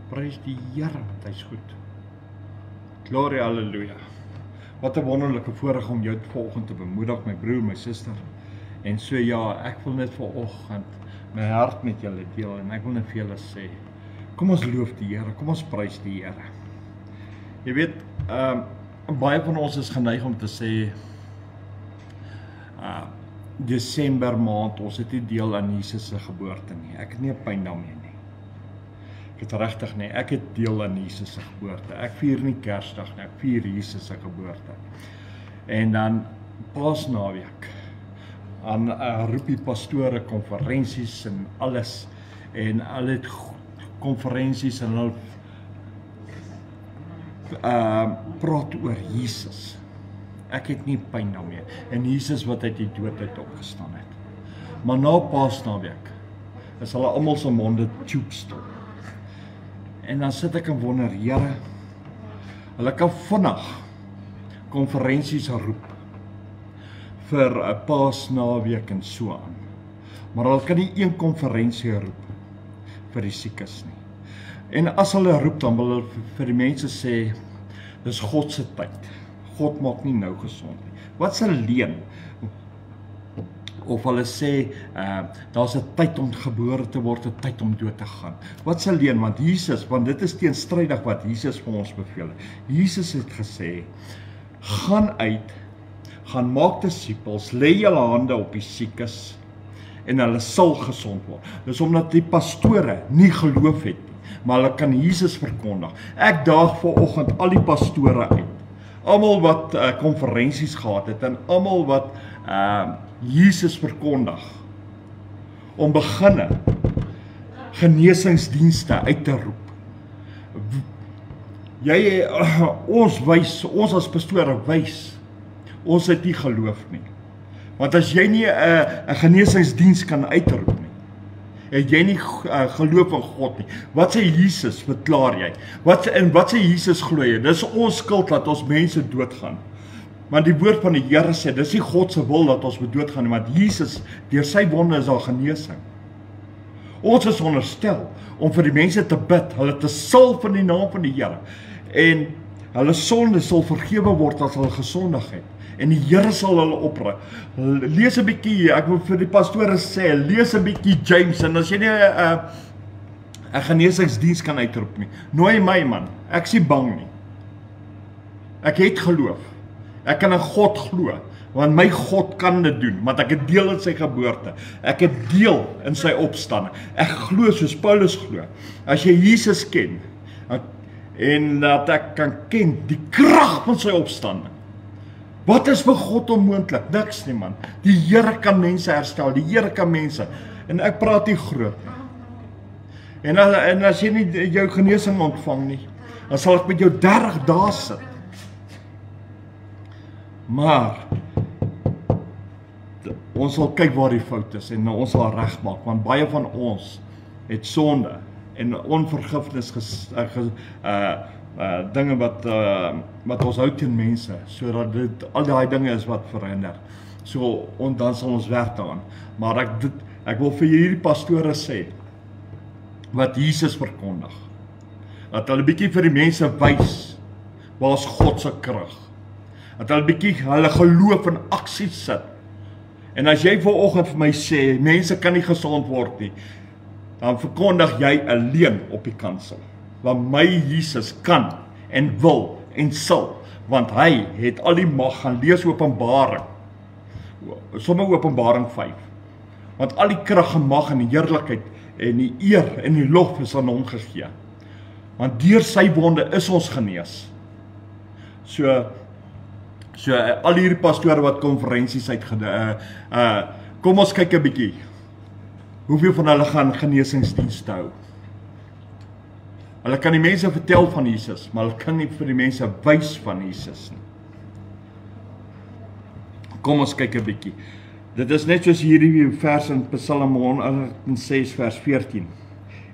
Prys die Here, want hy is goed. Gloria, halleluja. Wat 'n wonderlike voorreg om jou vanoggend te bemoedig, my broer, my suster. En so ja, ek wil net vanoggend my hart met julle deel en ek wil net vir julle sê, kom ons loof die Here, kom ons prys die Here. Jy weet, baie van ons is geneig om te sê, Desember maand, ons het nie deel aan Jesus se geboorte nie. Ek het nie 'n pyn daarmee nie. Ek het regtig nie, ek het deel aan Jesus se geboorte. Ek vier nie Kersdag nie, ek vier Jesus se geboorte. En dan Paasnaweek, aan roep die pastore konferensies en alles, en hulle het konferensies en hulle praat oor Jesus. Ek het nie pyn daarmee, en Jesus wat uit die dood uit opgestaan het. Maar na Paasnaweek is hulle almal se monde toepstil. En dan sit ek en wonder, Here, hulle kan vinnig konferensies roep vir 'n Paasnaweek en so aan. Maar hulle kan nie een konferensie roep vir die siekes nie. En as hulle roep, dan wil hulle vir die mense sê, dis God se tyd. God maak nie nou gesond nie. Wat 'n leuen? Of hulle sê, daar's 'n tyd om gebore te word, 'n tyd om dood te gaan. Wat 'n leuen, want dit is teenstrydig wat Jesus vir ons beveel. Jesus het gesê, gaan uit, gaan maak disippels, lê julle hande op die siekes, en hulle sal gesond word. Dis omdat die pastore nie geloof het nie, maar hulle kan Jesus verkondig. Ek daag vanoggend al die pastore uit, almal wat konferensies gehad het, en almal wat Jesus verkondig, om beginne genesingsdienste uit te roep. Ons as pastore wys, ons het nie geloof nie. Want as jy nie 'n genesingsdiens kan uitroep nie, het jy nie geloof in God nie. Wat sê Jesus, verklaar jy? Wat sê Jesus glo jy? Dis ons skuld dat ons mense doodgaan. Maar die woord van die Here sê, dis nie God se wil dat ons doodgaan nie, want Jesus, deur sy wonde is daar genesing. Ons is onderstel om vir die mense te bid, hulle te salf in die naam van die Here, en hulle sonde sal vergewe word as hulle gesondig het, en die Here sal hulle oprig. Lees 'n bietjie, ek wil vir die pastore sê, lees 'n bietjie James, en as jy nie 'n genesingsdiens kan uitroep nie, nooi my man, ek is nie bang nie. Ek het geloof. Ek kan in God glo, want my God kan dit doen, want ek het deel in sy geboorte. Ek het deel in sy opstanding. Ek glo soos Paulus glo. As jy Jesus ken, en dat ek kan ken die krag van sy opstanding. Wat is vir God onmoontlik? Niks nie, man. Die Here kan mense herstel, die Here kan mense, en ek praat nie groot nie. En as jy nie jou genesing ontvang nie, dan sal ek met jou 30 dae sit. Maar ons sal kyk waar die fout is en ons sal regmaak, want baie van ons het sonde en onvergifnis dinge wat ons hou teen mense, sodat dit al daai dinge is wat verhinder. So dan sal ons werk daaraan. Maar ek wil vir hierdie pastore sê wat Jesus verkondig, dat hulle bietjie vir die mense wys waar is God se krag. Dat hulle bietjie hulle geloof in aksie sit. En as jy vanoggend vir my sê, mense kan nie gesond word nie, dan verkondig jy 'n leuen op die kansel. Want my Jesus kan en wil en sal, want hy het al die mag. Gaan lees Openbaring, sommige Openbaring 5. Want al die krag en mag en die heerlikheid en die eer en die lof is aan hom gegee. Want deur sy wonde is ons genees. So al hierdie pastore wat konferensies kom ons kyk 'n bietjie. Hoeveel van hulle gaan genesingsdienste hou? Hulle kan die mense vertel van Jesus, maar hulle kan nie vir die mense wys van Jesus nie. Kom ons kyk 'n bietjie. Dit is net soos hierdie vers in Psalm 106 vers 14.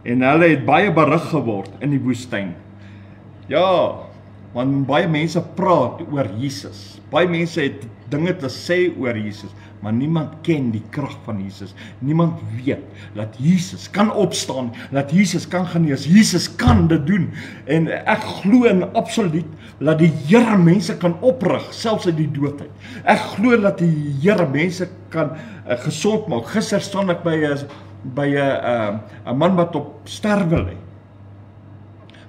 En hulle het baie berig geword in die woestyn. Ja, Want baie mense praat oor Jesus. Baie mense het dinge te sê oor Jesus, maar niemand ken die krag van Jesus. Niemand weet dat Jesus kan opstaan, dat Jesus kan genees, Jesus kan dit doen. En ek glo in absoluut dat die Here mense kan oprig, selfs uit die dood uit. Ek glo dat die Here mense kan gesond maak. Gister staan ek by 'n man wat op sterwe lê,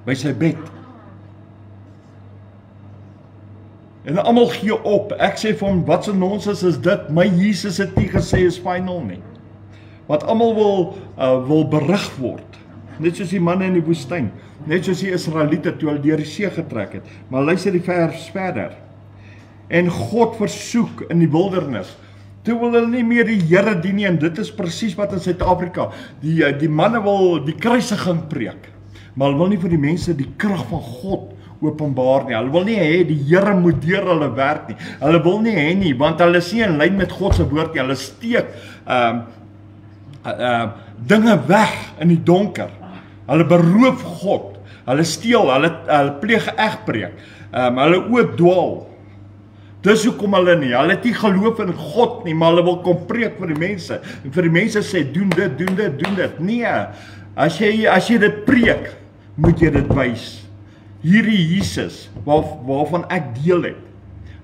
by sy bed. En almal gee op. Ek sê vir hom, wat 'n nonsens is dit? My Jesus het nie gesê is final nie. Want almal wil berig word. Net soos die manne in die woestyn, net soos die Israeliete toe hulle deur die see getrek het. Maar luister die vers verder. En God versoek in die wildernis. Toe wil hulle nie meer die Here dien nie, en dit is presies wat in Suid-Afrika, die manne wil die kruisiging preek, maar hulle wil nie vir die mense die krag van God openbaar nie. Hulle wil nie hê die Here moet deur hulle werk nie. Hulle wil nie hê nie, want hulle is nie in lyn met God se woord nie. Hulle steek dinge weg in die donker. Hulle beroof God. Hulle steel, hulle pleeg egbreek. Hulle oordwaal. Dis hoekom hulle het nie geloof in God nie, maar hulle wil kom preek vir die mense. En vir die mense sê, doen dit, doen dit, doen dit. Nee, as jy dit preek, moet jy dit wys. Hierdie Jesus, waarvan ek deel het,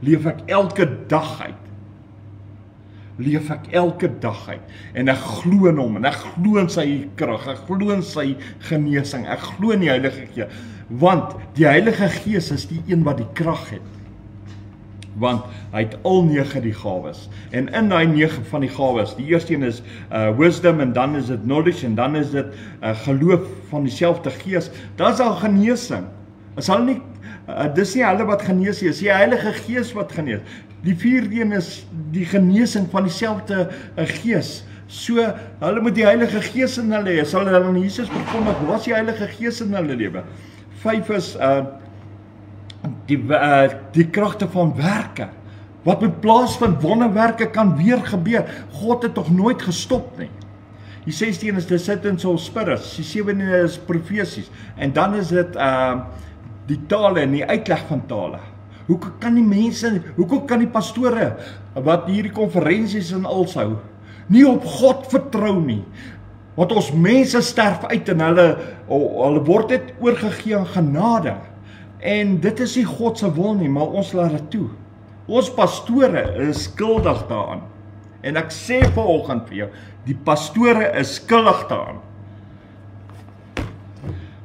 leef ek elke dag uit. En ek glo in hom, en ek glo in sy krag, ek glo in sy genesing, ek glo in die Heilige Gees, want die Heilige Gees is die een wat die krag het. Want hy het al 9 die gawes. En in daai 9 van die gawes, die eerste een is wisdom, en dan is dit knowledge, en dan is dit geloof van dieselfde Gees. Dan is daar genesing. Dis nie hulle wat genees is, die Heilige Gees wat genees. Die 4de een is die genesing van dieselfde Gees. So, hulle moet die Heilige Gees in hulle hê. Sal hulle aan Jesus verkondig, waar is die Heilige Gees in hulle lewe? 5 is die kragte van werke. Wat met plaasvind, wonderwerke kan weer gebeur. God het tog nooit gestop nie. Die 16 is the sentence of spirits, die 17 is profesies, en dan is dit die tale en die uitleg van tale. Hoekom kan die pastore wat hierdie konferensies en als hou, nie op God vertrou nie? Want ons mense sterf uit en hulle word dit oorgegee aan genade. En dit is nie God se wil nie, maar ons laat dit toe. Ons pastore is skuldig daaraan. En ek sê vanoggend vir jou, die pastore is skuldig daaraan.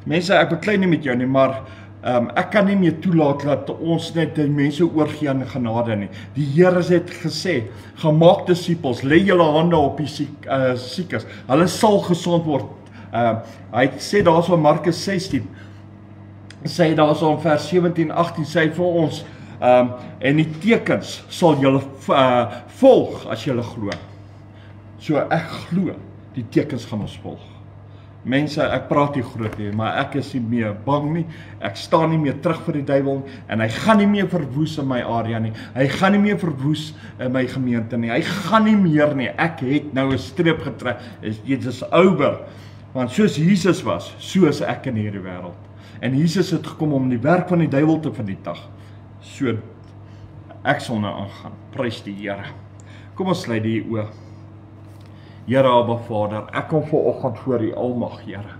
Mense, ek beklei nie met jou nie, maar ek kan nie meer toelaat dat ons net die mense oorgee aan genade nie. Die Here het gesê, gemaak disippels, lê julle hande op die siekes, hulle sal gesond word. Hy sê daar so in Markus 16, sê daar so in vers 17, 18, sê vir ons, en die tekens sal julle volg as julle glo. So ek glo, die tekens gaan ons volg. Mense, ek praat nie groot nie, maar ek is nie meer bang nie, ek staan nie meer terug vir die duiwel, en hy gaan nie meer verwoes in my area nie, hy gaan nie meer verwoes in my gemeente nie, hy gaan nie meer nie, ek het nou 'n streep getrek, dit is oor, want soos Jesus was, so is ek in hierdie wêreld, en Jesus het gekom om die werk van die duiwel te vernietig, so, ek sal nou aangaan, prys die Here. Kom ons sluit die oë. Here Abba Vader, ek kom vanoggend voor U almag, Here.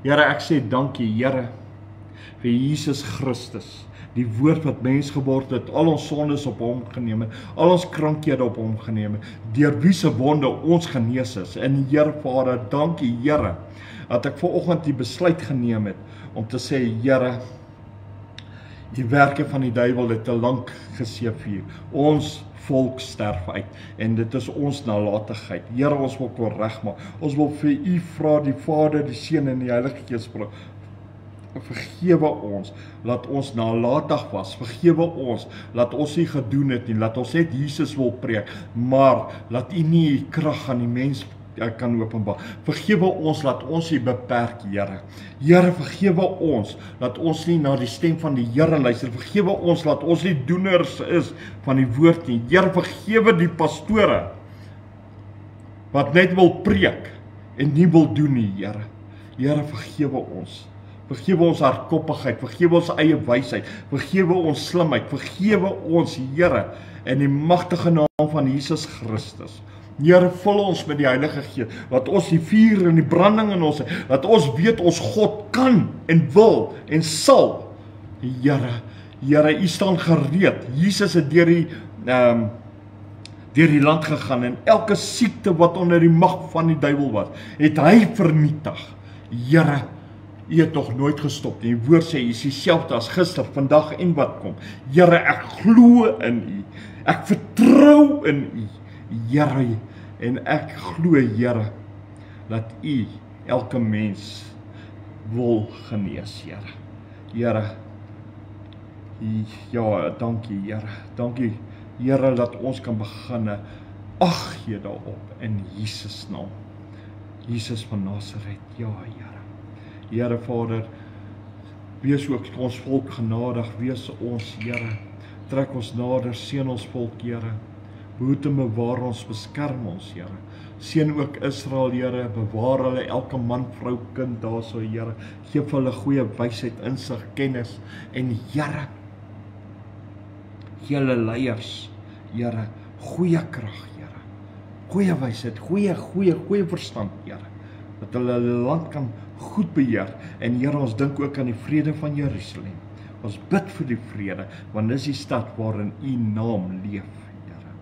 Here, ek sê dankie, Here, vir Jesus Christus, die woord wat mens geword het, al ons sondes op hom geneem het, al ons krankhede op hom geneem het, deur wie se wonde ons genees is. En Here Vader, dankie, Here, dat ek vanoggend die besluit geneem het om te sê, Here, die werke van die duiwel het te lank geseëvier. Ons volk sterf uit, en dit is ons nalatigheid. Here, ons wil kon regmaak. Ons wil vir U vra, die Vader, die Seun en die Heilige Gees, vergewe ons, laat ons nalatig was, vergewe ons, laat ons nie gedoen het nie, laat ons net Jesus wil preek, maar laat U nie die krag aan die mens kan openbaar. Vergewe ons, laat ons nie beperk, Here. Here, vergewe ons, laat ons nie na die stem van die Here luister. Vergewe ons, laat ons nie doeners is van die woord nie. Here, vergewe die pastore wat net wil preek en nie wil doen nie, Here. Here, vergewe ons. Vergewe ons hardkoppigheid, vergewe ons eie wysheid, vergewe ons slimheid, vergewe ons Here in die magtige naam van Jesus Christus. Here, vul ons met die Heilige Gees, dat ons die vuur en die branding in ons het, dat ons weet ons God kan en wil en sal. Here, U staan gereed. Jesus het deur die land gegaan en elke siekte wat onder die mag van die duiwel was, het hy vernietig. Here, U het nog nooit gestop nie. Die woord sê, U is dieselfde as gister, vandag en wat kom. Here, ek glo in U. Ek vertrou in U. Here, en ek glo, Here, dat U elke mens wil genees, Here. Here, ja, dankie, Here. Dankie, Here, dat ons kan begin ag gee daarop in Jesus naam. Jesus van Nazareth, ja, Here. Here Vader, wees ook ons volk genadig, wees ons, Here. Trek ons nader, seën ons volk, Here. Behoed en bewaar ons, beskerm ons, Here. Seën ook Israel, Here, bewaar hulle, elke man, vrou, kind daarso, Here. Geef hulle goeie wysheid, insig, kennis en Here, gee hulle leiers, Here, goeie krag, Here. Goeie wysheid, goeie verstand, Here. Dat hulle land kan goed beheer. En Here, ons dink ook aan die vrede van Jerusalem. Ons bid vir die vrede, want dis die stad waarin U naam leef, Here,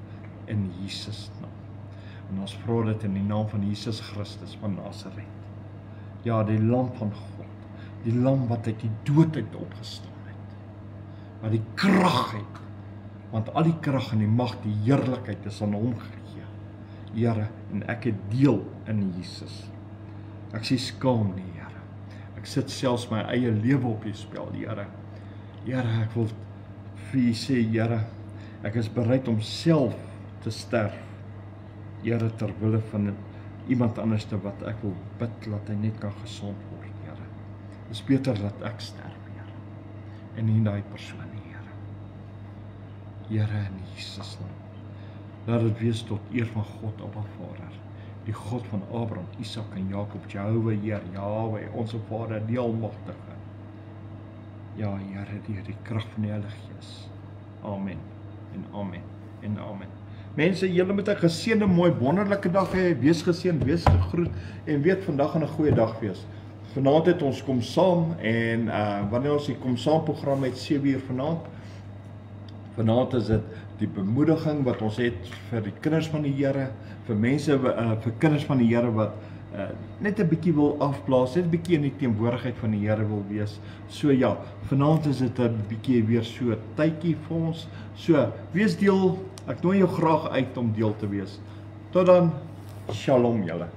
in Jesus naam. En ons vra dit in die naam van Jesus Christus van Nazareth. Ja, die lam van God, die lam wat uit die dood uit opgestaan het, wat die krag het, want al die krag en die mag, die heerlikheid is aan hom gegee. Here, en ek het deel in Jesus. Ek sê skaam nie, Here. Ek sit selfs my eie lewe op die spel, Here. Here, ek wil vir U sê, Here, ek is bereid om self te sterf. Here, ter wille van iemand anders wat ek wil bid, laat hy net kan gesond word, Here. Dit is beter dat ek sterf, Here. En nie daai persoon nie, Here. Here, in Jesus naam. Laat dit wees tot eer van God, Abba Vader. Die God van Abraham, Isak en Jakob, Jehovah, Heer, Yahweh, onze Vader, die Almagtige. Ja, Here, deur die krag van die Heilige Gees. Amen. En amen. En amen. Mense, julle moet 'n geseënde, mooi, wonderlike dag hê. Wees geseën, wees gegroet en weet vandag gaan 'n goeie dag wees. Vanaand het ons kom saam en wanneer ons die kom saam program het 7:00 vanaand. Vanaand is dit die bemoediging wat ons het vir die kinders van die Here, vir mense, vir kinders van die Here wat net 'n bietjie wil afblaas, net 'n bietjie in die teenwoordigheid van die Here wil wees. So ja, vanaand is dit 'n bietjie weer so tydjie vir ons. So, wees deel, ek nooi jou graag uit om deel te wees. Tot dan, shalom julle.